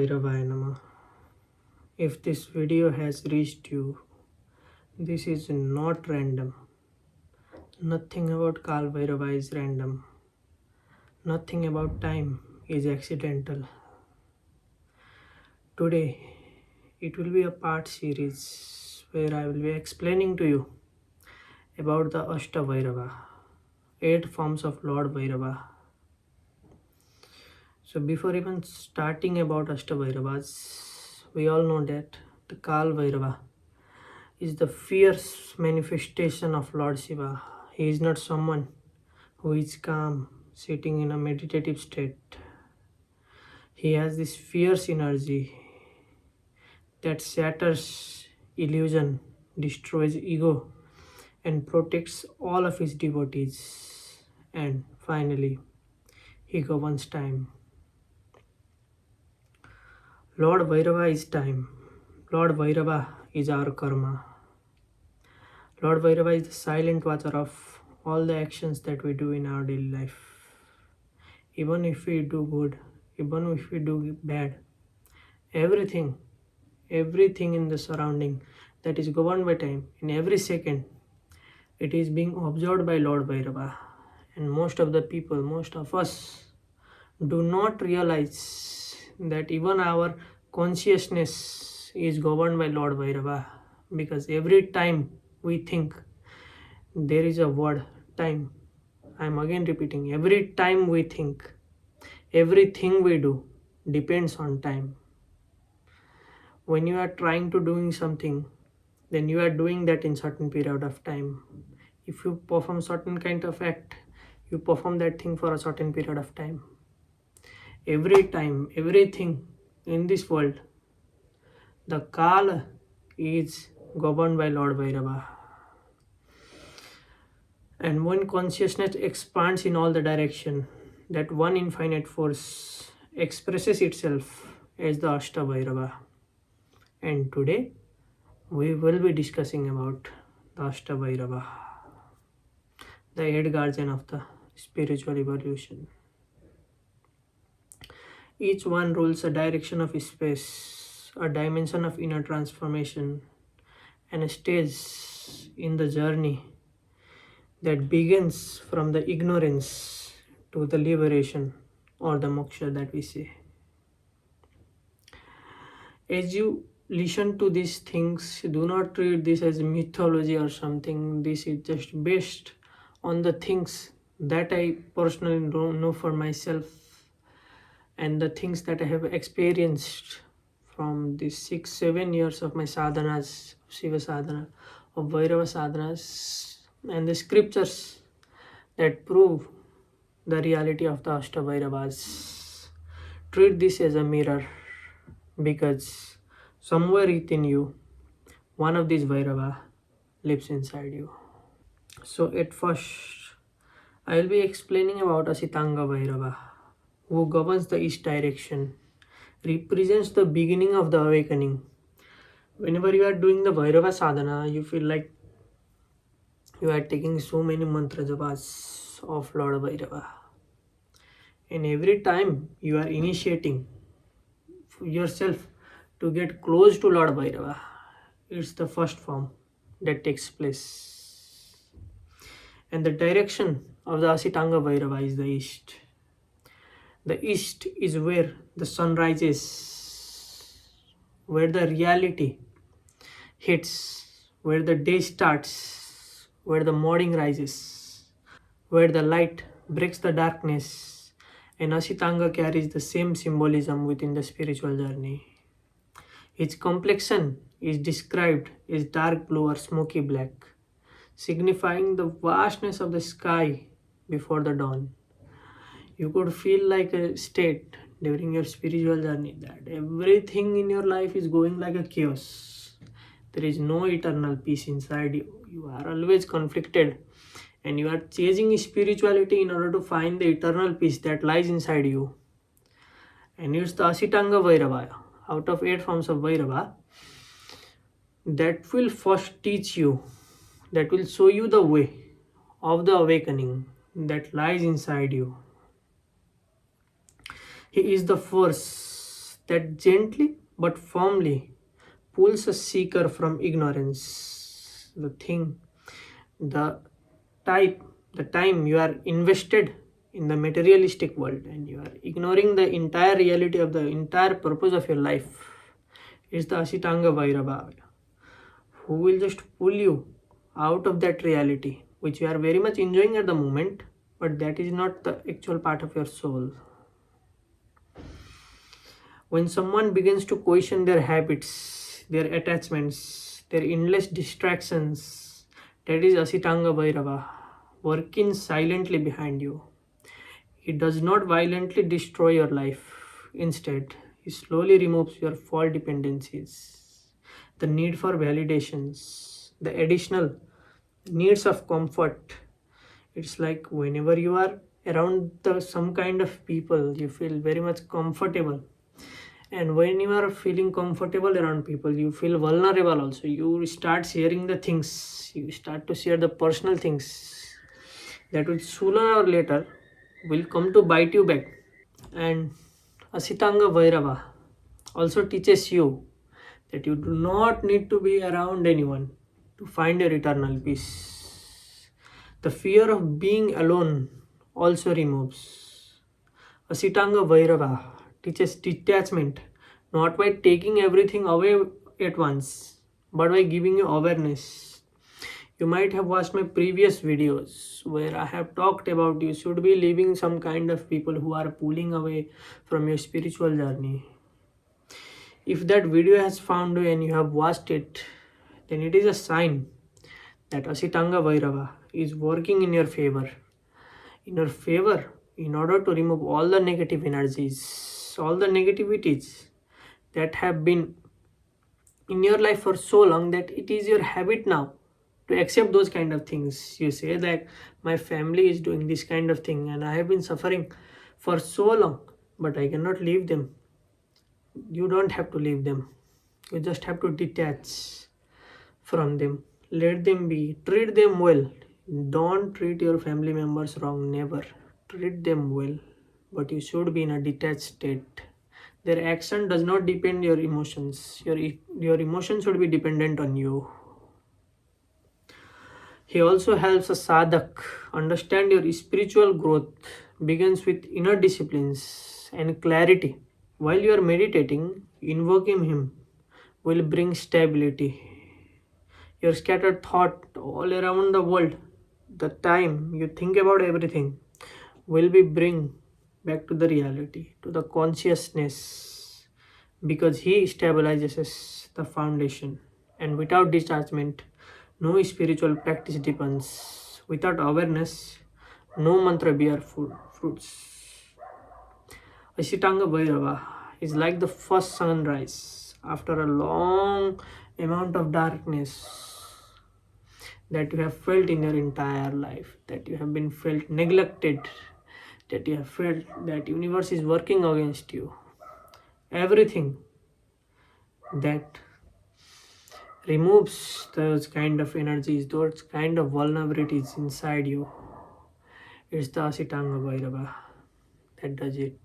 Bhairavaya Namah. If this video has reached you, this is not random. Nothing about Kaal Bhairava is random. Nothing about time is accidental. Today, it will be a part series where I will be explaining to you about the Ashta Bhairava, 8 forms of Lord Bhairava. So before even starting about Ashta Bhairavas, we all know that the Kaal Bhairava is the fierce manifestation of Lord Shiva. He is not someone who is calm, sitting in a meditative state. He has this fierce energy that shatters illusion, destroys ego, and protects all of his devotees. And finally, he governs time. Lord Bhairava is time. Lord Bhairava is our karma. Lord Bhairava is the silent watcher of all the actions that we do in our daily life. Even if we do good, even if we do bad, everything in the surrounding that is governed by time, in every second, it is being observed by Lord Bhairava. And most of the people, most of us, do not realize that even our consciousness is governed by Lord Bhairava, because every time we think, there is a word, time. I am again repeating, every time we think, everything we do depends on time. When you are trying to doing something, then you are doing that in certain period of time. If you perform certain kind of act, you perform that thing for a certain period of time. Every time, everything in this world, the Kala is governed by Lord Bhairava. And when consciousness expands in all the direction, that one infinite force expresses itself as the Ashta Bhairava. And today, we will be discussing about the Ashta Bhairava, the 8 guardian of the spiritual evolution. Each one rules a direction of space, a dimension of inner transformation, and a stage in the journey that begins from the ignorance to the liberation, or the moksha that we say. As you listen to these things, do not treat this as mythology or something. This is just based on the things that I personally know for myself, and the things that I have experienced from these 6-7 years of my sadhanas, Shiva sadhana, of Bhairava sadhanas, and the scriptures that prove the reality of the Ashta Bhairavas. Treat this as a mirror, because somewhere within you, one of these Bhairava lives inside you. So at first, I will be explaining about Asitanga Bhairava, who governs the east direction, represents the beginning of the awakening. Whenever you are doing the Bhairava sadhana, you feel like you are taking so many mantra japas of Lord Bhairava. And every time you are initiating yourself to get close to Lord Bhairava, it's the first form that takes place. And the direction of the Asitanga Bhairava is the east. The east is where the sun rises, where the reality hits, where the day starts, where the morning rises, where the light breaks the darkness, and Asitanga carries the same symbolism within the spiritual journey. Its complexion is described as dark blue or smoky black, signifying the vastness of the sky before the dawn. You could feel like a state during your spiritual journey that everything in your life is going like a chaos. There is no eternal peace inside you. You are always conflicted, and you are chasing spirituality in order to find the eternal peace that lies inside you. And it's the Asitanga Bhairava, out of 8 forms of Bhairava, that will first teach you, that will show you the way of the awakening that lies inside you. He is the force that gently but firmly pulls a seeker from ignorance. The type, the time you are invested in the materialistic world and you are ignoring the entire reality of the entire purpose of your life is the Asitanga Bhairava, who will just pull you out of that reality which you are very much enjoying at the moment, but that is not the actual part of your soul. When someone begins to question their habits, their attachments, their endless distractions, that is Asitanga Bhairava working silently behind you. He does not violently destroy your life. Instead, he slowly removes your false dependencies, the need for validations, the additional needs of comfort. It's like whenever you are around some kind of people, you feel very much comfortable. And when you are feeling comfortable around people, you feel vulnerable also. You start sharing the things, you start to share the personal things that will sooner or later will come to bite you back. And Asitanga Bhairava also teaches you that you do not need to be around anyone to find your eternal peace. The fear of being alone also removes. Asitanga Bhairava teaches detachment not by taking everything away at once, but by giving you awareness. You might have watched my previous videos where I have talked about you should be leaving some kind of people who are pulling away from your spiritual journey. If that video has found you and you have watched it, then it is a sign that Asitanga Bhairava is working in your favor. In your favor, in order to remove all the negative energies, all the negativities that have been in your life for so long that it is your habit now to accept those kind of things. You say that my family is doing this kind of thing and I have been suffering for so long, but I cannot leave them. You don't have to leave them. You just have to detach from them. Let them be. Treat them well. Don't treat your family members wrong. Never. Treat them well. But you should be in a detached state. Their action does not depend your emotions. Your emotions should be dependent on you. He also helps a sadhak understand your spiritual growth begins with inner disciplines and clarity. While you are meditating, invoking him will bring stability. Your scattered thought all around the world, the time you think about everything, will be bring back to the reality, to the consciousness, because he stabilizes the foundation. And without detachment, no spiritual practice depends. Without awareness, no mantra bear fruits. Asitanga Bhairava is like the first sunrise after a long amount of darkness that you have felt in your entire life, that you have been felt neglected, that you have felt that universe is working against you. Everything that removes those kind of energies, those kind of vulnerabilities inside you. It's the Asitanga Bhairava that does it.